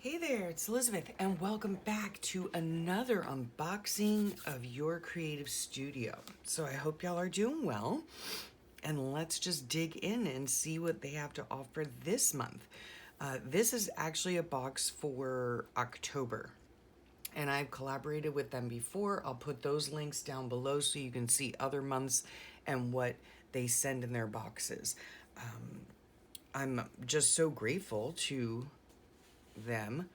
Hey there, it's Elizabeth, and welcome back to another unboxing of Your Creative Studio. So I hope y'all are doing well, and let's just dig in and see what they have to offer this month. This is actually a box for October, and I've collaborated with them before. I'll put those links down below so you can see other months and what they send in their boxes. I'm just so grateful to them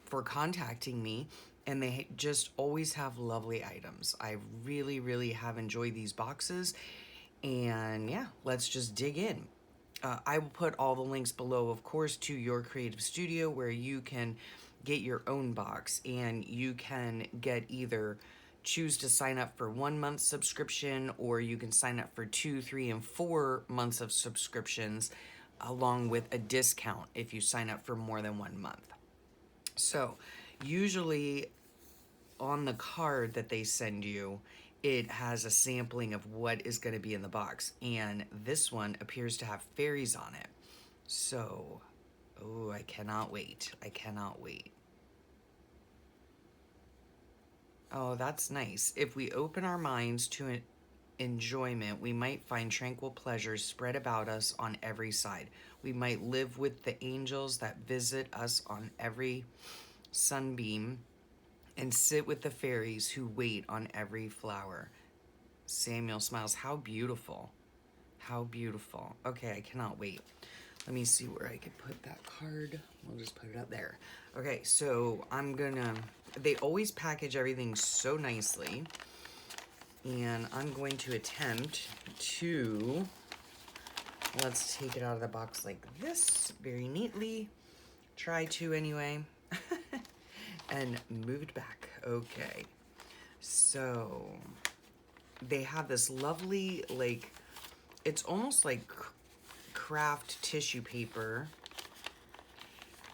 for contacting me, and they just always have lovely items. I really have enjoyed these boxes, and yeah, let's just dig in. I will put all the links below, of course, to Your Creative Studio, where you can get your own box, and you can get either choose to sign up for 1 month subscription, or you can sign up for 2, 3, and 4 months of subscriptions, along with a discount if you sign up for more than 1 month. So usually on the card that they send you, it has a sampling of what is going to be in the box, and this one appears to have fairies on it. So, oh, I cannot wait. I cannot wait. Oh, that's nice. If we open our minds to enjoyment, we might find tranquil pleasures spread about us on every side. We might live with the angels that visit us on every sunbeam, and sit with the fairies who wait on every flower. Samuel smiles. How beautiful. How beautiful. Okay, I cannot wait. Let me see where I could put that card. We'll just put it up there. Okay, so they always package everything so nicely, and I'm going to attempt to, let's take it out of the box like this, very neatly. Try to anyway. And move it back. Okay. So they have this lovely, like, it's almost like craft tissue paper.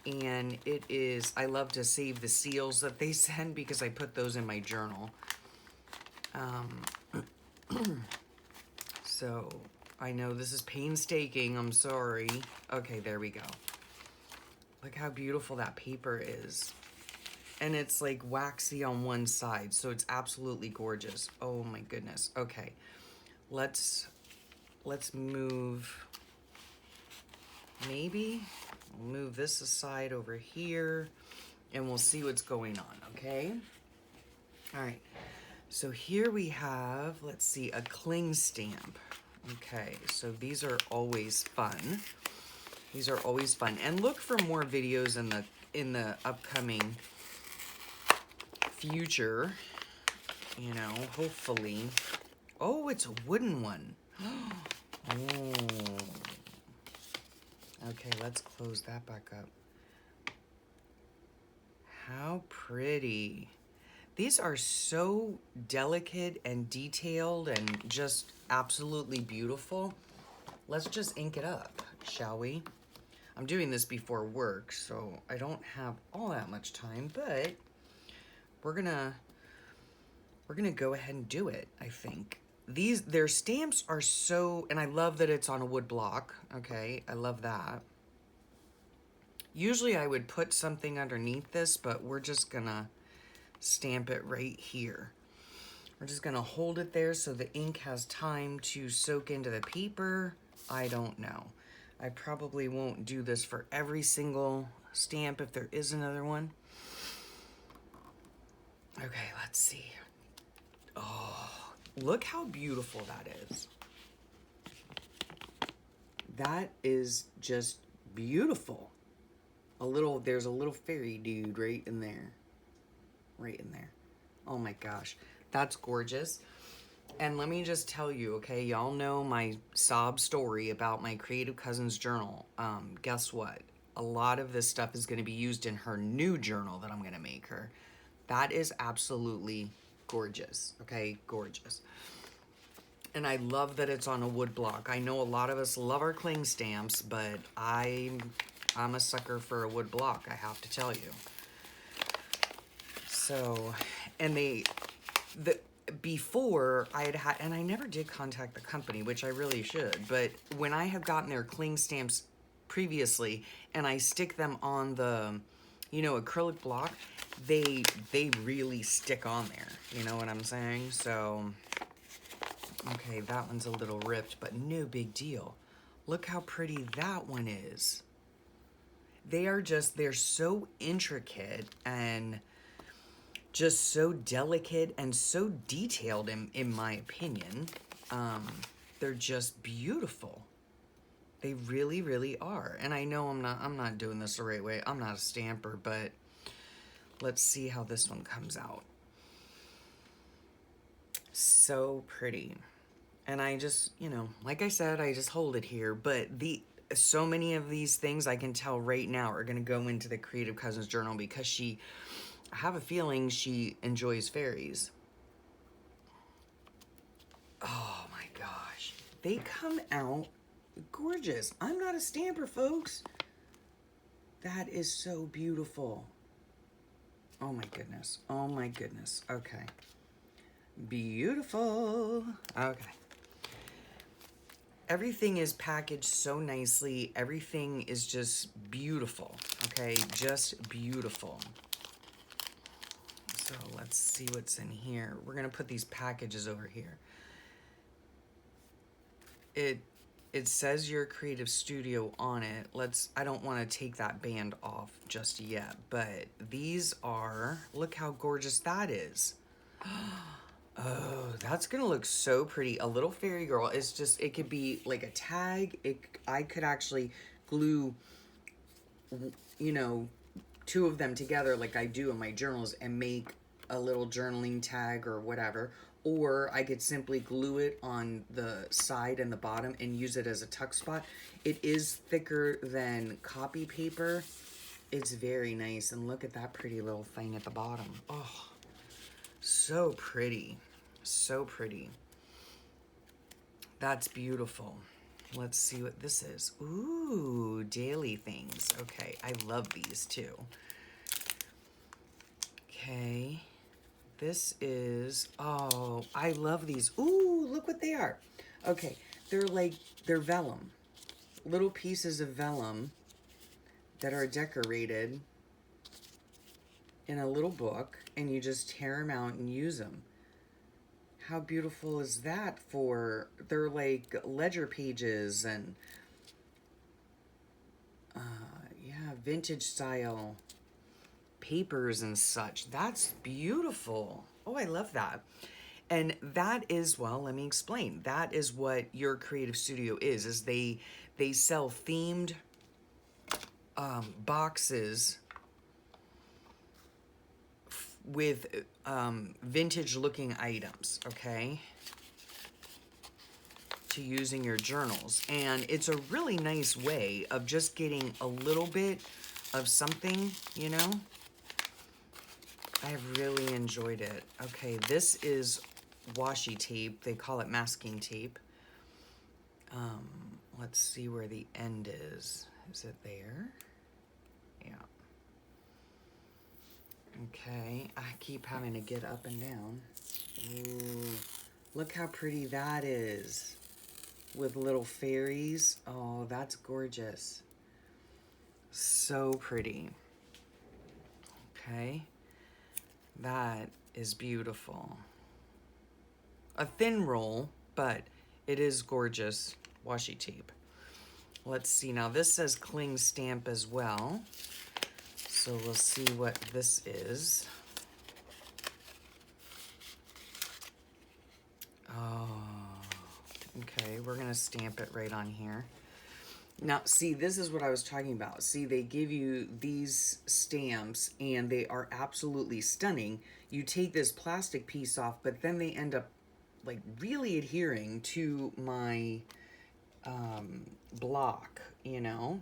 And it is, I love to save the seals that they send because I put those in my journal. So I know this is painstaking. I'm sorry. Okay, there we go. Look how beautiful that paper is. And it's like waxy on one side, so it's absolutely gorgeous. Oh my goodness. Okay, let's move, maybe we'll move this aside over here, and we'll see what's going on. Okay, all right, so here we have, let's see, a cling stamp. Okay, so these are always fun. These are always fun, and look for more videos in the upcoming future, you know, hopefully. Oh, it's a wooden one. Oh. Okay, let's close that back up. How pretty. These are so delicate and detailed and just absolutely beautiful. Let's just ink it up, shall we? I'm doing this before work, so I don't have all that much time, but we're gonna go ahead and do it, I think. Their stamps are so, and I love that it's on a wood block. Okay, I love that. Usually I would put something underneath this, but we're just gonna stamp it right here. We're just gonna hold it there so the ink has time to soak into the paper. I don't know. I probably won't do this for every single stamp if there is another one. Okay, let's see. Oh, look how beautiful that is. That is just beautiful. There's a little fairy dude right in there. Right in there. Oh my gosh, that's gorgeous. And let me just tell you, okay, y'all know my sob story about my Creative Cousins journal. Guess what? A lot of this stuff is going to be used in her new journal that I'm going to make her. That is absolutely gorgeous, okay? Gorgeous. And I love that it's on a wood block. I know a lot of us love our cling stamps, but I'm a sucker for a wood block, I have to tell you. So, and before I had, and I never did contact the company, which I really should, but when I have gotten their cling stamps previously, and I stick them on the, you know, acrylic block, they really stick on there. You know what I'm saying? So, okay, that one's a little ripped, but no big deal. Look how pretty that one is. They're so intricate and just so delicate and so detailed in my opinion. They're just beautiful. They really, really are. And I know I'm not doing this the right way. I'm not a stamper, but let's see how this one comes out. So pretty. And I just, you know, like I said, I just hold it here, but so many of these things I can tell right now are going to go into the Creative Cousins journal because I have a feeling she enjoys fairies. Oh my gosh. They come out gorgeous. I'm not a stamper, folks. That is so beautiful. Oh my goodness. Oh my goodness. Okay. Beautiful. Okay. Everything is packaged so nicely. Everything is just beautiful. Okay, just beautiful. So let's see what's in here. We're gonna put these packages over here. It says your creative studio on it. I don't want to take that band off just yet, but these are, look how gorgeous that is. Oh, that's gonna look so pretty. A little fairy girl is just, it could be like a tag. I could actually glue, you know, two of them together like I do in my journals and make a little journaling tag or whatever. Or I could simply glue it on the side and the bottom and use it as a tuck spot. It is thicker than copy paper. It's very nice. And look at that pretty little thing at the bottom. Oh, so pretty. So pretty. That's beautiful. Let's see what this is. Ooh, daily things. Okay, I love these too. Okay. This is, oh, I love these. Ooh, look what they are. Okay, they're vellum. Little pieces of vellum that are decorated in a little book, and you just tear them out and use them. How beautiful is that they're like ledger pages and, yeah, vintage style papers and such. That's beautiful. Oh, I love that. And that is, well, let me explain. That is what your creative studio is they sell themed boxes with vintage looking items, okay, to use in your journals. And it's a really nice way of just getting a little bit of something, you know. I've really enjoyed it. Okay, this is washi tape. They call it masking tape. Let's see where the end is. Is it there? Yeah. Okay, I keep having to get up and down. Ooh, look how pretty that is. With little fairies. Oh, that's gorgeous. So pretty. Okay. That is beautiful. A thin roll, but it is gorgeous washi tape. Let's see. Now this says cling stamp as well. So we'll see what this is. Oh, okay. We're going to stamp it right on here. Now, see, this is what I was talking about. See, they give you these stamps, and they are absolutely stunning. You take this plastic piece off, but then they end up, like, really adhering to my block, you know?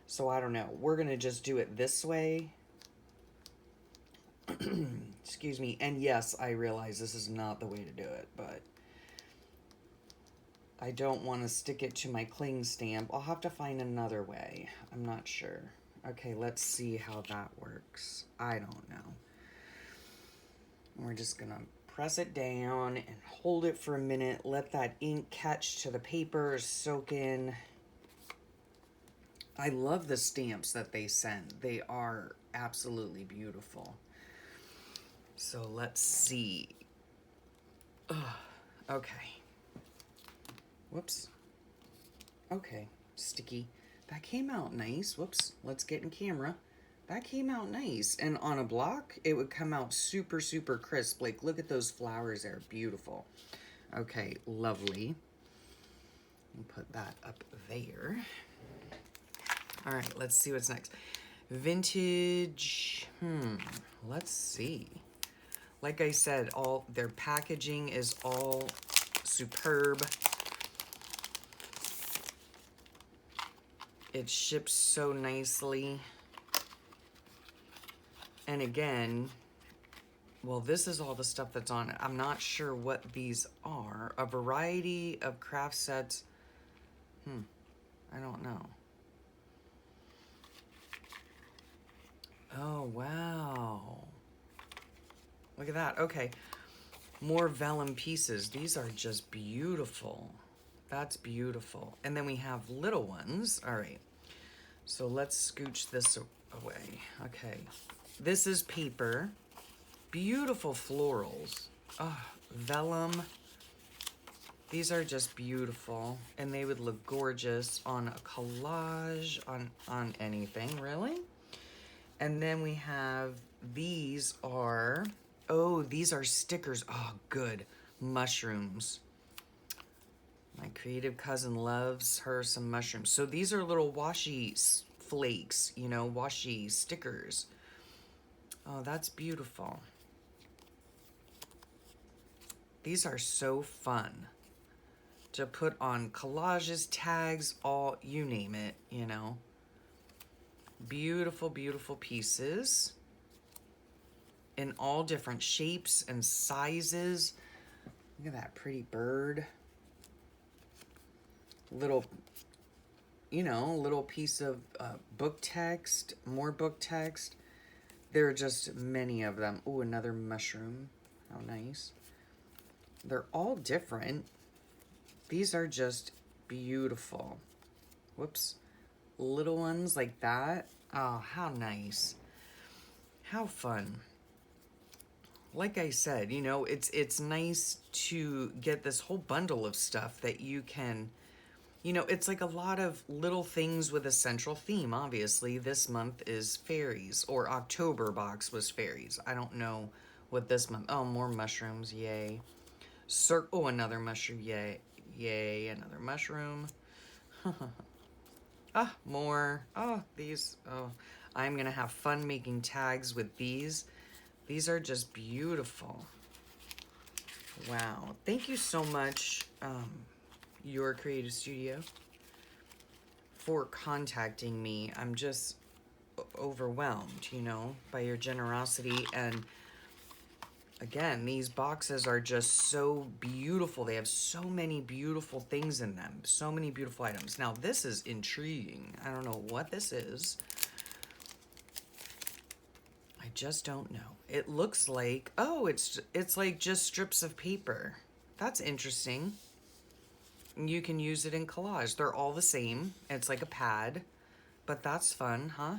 So, I don't know. We're going to just do it this way. Excuse me. And yes, I realize this is not the way to do it, but I don't want to stick it to my cling stamp. I'll have to find another way. I'm not sure. Okay, let's see how that works. I don't know. We're just going to press it down and hold it for a minute. Let that ink catch to the paper, soak in. I love the stamps that they send. They are absolutely beautiful. So let's see. Ugh, okay. Whoops. Okay, sticky. That came out nice. Whoops, let's get in camera. That came out nice. And on a block, it would come out super, super crisp. Like, look at those flowers there. Beautiful. Okay, lovely. I'll put that up there. All right, let's see what's next. Vintage. Let's see. Like I said, all their packaging is all superb. It ships so nicely. And again, well, this is all the stuff that's on it. I'm not sure what these are. A variety of craft sets. I don't know. Oh, wow. Look at that. Okay. More vellum pieces. These are just beautiful. That's beautiful. And then we have little ones. All right. So let's scooch this away. Okay. This is paper. Beautiful florals. Oh, vellum. These are just beautiful. And they would look gorgeous on a collage, on anything, really. And then we have, these are, oh, these are stickers. Oh, good. Mushrooms. My creative cousin loves her some mushrooms. So these are little washi flakes, you know, washi stickers. Oh, that's beautiful. These are so fun to put on collages, tags, all, you name it, you know. Beautiful, beautiful pieces in all different shapes and sizes. Look at that pretty bird. Little, you know, little piece of book text, more book text. There are just many of them. Oh, another mushroom. How nice. They're all different. These are just beautiful. Whoops. Little ones like that. Oh, how nice. How fun. Like I said, you know, it's nice to get this whole bundle of stuff that you can, you know, it's like a lot of little things with a central theme. Obviously, this month is fairies, or October box was fairies. I don't know what this month, oh, more mushrooms, yay. Oh, another mushroom, yay. Yay, another mushroom. Ah, more. Oh, these, oh, I'm gonna have fun making tags with these. These are just beautiful. Wow. Thank you so much, Your Creative Studio, for contacting me. I'm just overwhelmed, you know, by your generosity. And again, these boxes are just so beautiful. They have so many beautiful things in them. So many beautiful items. Now, this is intriguing. I don't know what this is. I just don't know. It looks like, oh, it's like just strips of paper. That's interesting. You can use it in collage. They're all the same. It's like a pad, but that's fun, huh?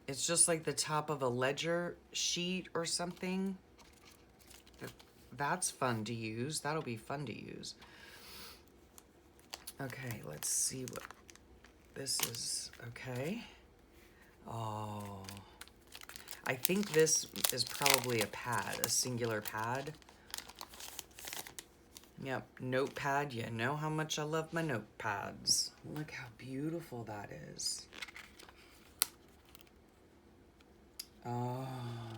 It's just like the top of a ledger sheet or something. That's fun to use. That'll be fun to use. Okay, let's see what this is. Okay. Oh, I think this is probably a pad, a singular pad. Yep, notepad. You know how much I love my notepads. Look how beautiful that is. Oh,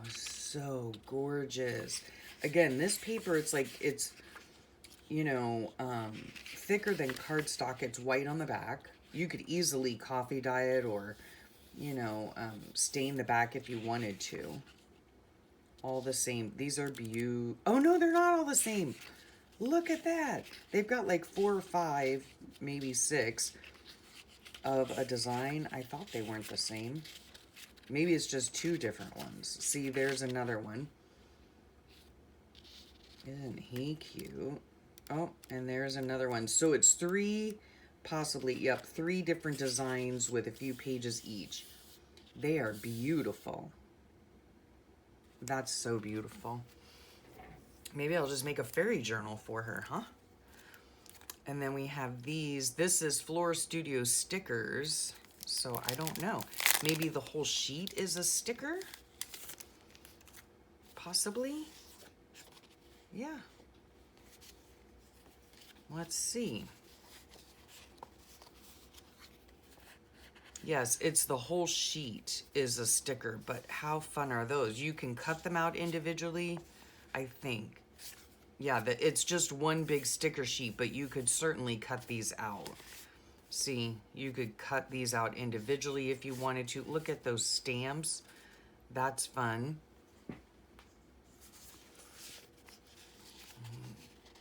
so gorgeous. Again, this paper, it's like, it's, you know, thicker than cardstock. It's white on the back. You could easily coffee dye it or, you know, stain the back if you wanted to. All the same. These are oh no, they're not all the same. Look at that. They've got like 4 or 5, maybe 6 of a design. I thought they weren't the same. Maybe it's just 2 different ones. See, there's another one. Isn't he cute? Oh, and there's another one. So it's 3 possibly, yep, 3 different designs with a few pages each. They are beautiful. That's so beautiful. Maybe I'll just make a fairy journal for her, huh? And then we have these. This is Flora Studio stickers. So I don't know. Maybe the whole sheet is a sticker? Possibly? Yeah. Let's see. Yes, it's the whole sheet is a sticker, but how fun are those? You can cut them out individually, I think. Yeah, it's just one big sticker sheet, but you could certainly cut these out. See, you could cut these out individually if you wanted to. Look at those stamps. That's fun.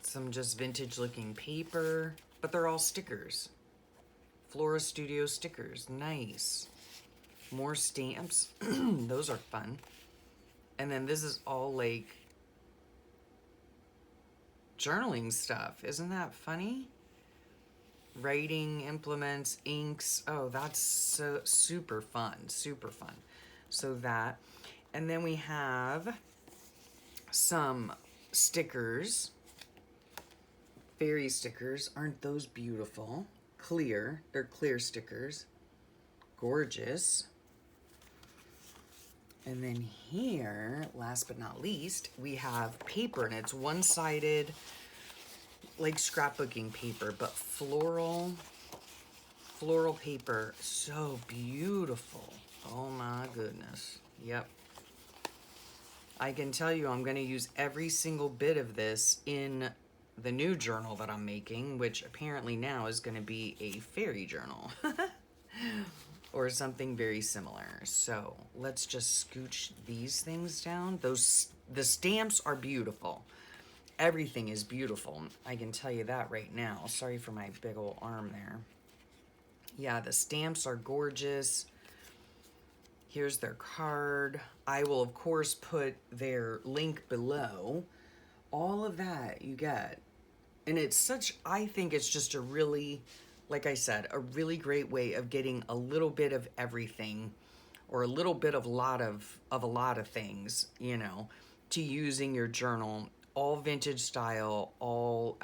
Some just vintage looking paper, but they're all stickers. Flora Studio stickers, nice. More stamps, those are fun. And then this is all like journaling stuff. Isn't that funny? Writing implements, inks. Oh, that's so super fun, super fun. So that, and then we have some stickers, fairy stickers. Aren't those beautiful? Clear, they're clear stickers. Gorgeous. And then here, last but not least, we have paper, and it's one-sided, like scrapbooking paper, but floral paper. So beautiful. Oh my goodness. Yep. I can tell you I'm going to use every single bit of this in the new journal that I'm making, which apparently now is going to be a fairy journal. Or something very similar. So let's just scooch these things down. The stamps are beautiful. Everything is beautiful. I can tell you that right now. Sorry for my big old arm there. Yeah, the stamps are gorgeous. Here's their card. I will, of course, put their link below. All of that you get. And it's such, I think it's just a really, like I said, a really great way of getting a little bit of everything, or a little bit of a lot of things, you know, to use in your journal. All vintage style, all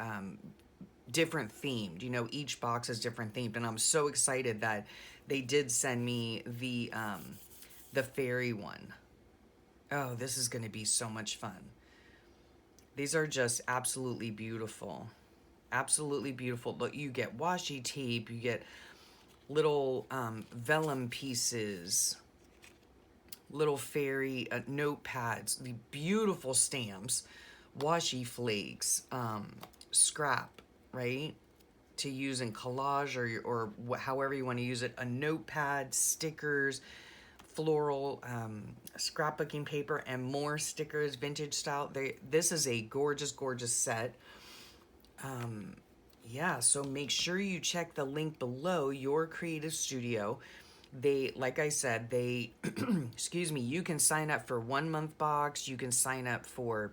different themed. You know, each box is different themed, and I'm so excited that they did send me the fairy one. Oh, this is going to be so much fun. These are just absolutely beautiful. Absolutely beautiful. Look, you get washi tape, you get little vellum pieces, little fairy notepads, the beautiful stamps, washi flakes, scrap, right? To use in collage or however you want to use it, a notepad, stickers, floral scrapbooking paper, and more stickers, vintage style. This is a gorgeous, gorgeous set. Yeah, so make sure you check the link below, Your Creative Studio. They, like I said, they, excuse me, you can sign up for 1 month box. You can sign up for,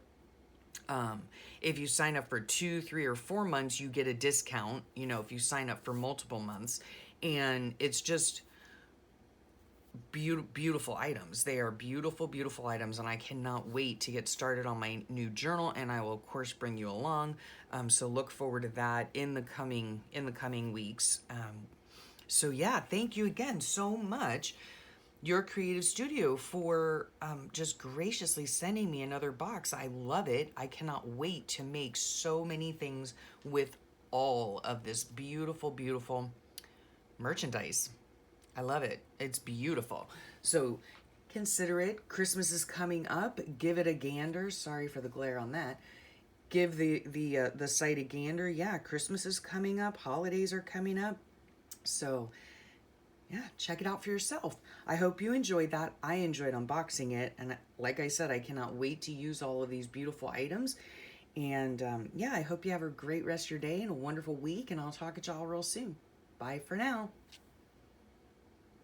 if you sign up for 2, 3, or 4 months, you get a discount, you know, if you sign up for multiple months. And it's just beautiful items. They are beautiful, beautiful items, and I cannot wait to get started on my new journal, and I will of course bring you along. So look forward to that in the coming weeks. So yeah, thank you again so much, Your Creative Studio, for just graciously sending me another box. I love it. I cannot wait to make so many things with all of this beautiful, beautiful merchandise. I love it. It's beautiful. So consider it. Christmas is coming up. Give it a gander. Sorry for the glare on that. Give the site a gander. Yeah, Christmas is coming up. Holidays are coming up. So yeah, check it out for yourself. I hope you enjoyed that. I enjoyed unboxing it. And like I said, I cannot wait to use all of these beautiful items. And yeah, I hope you have a great rest of your day and a wonderful week. And I'll talk to y'all real soon. Bye for now.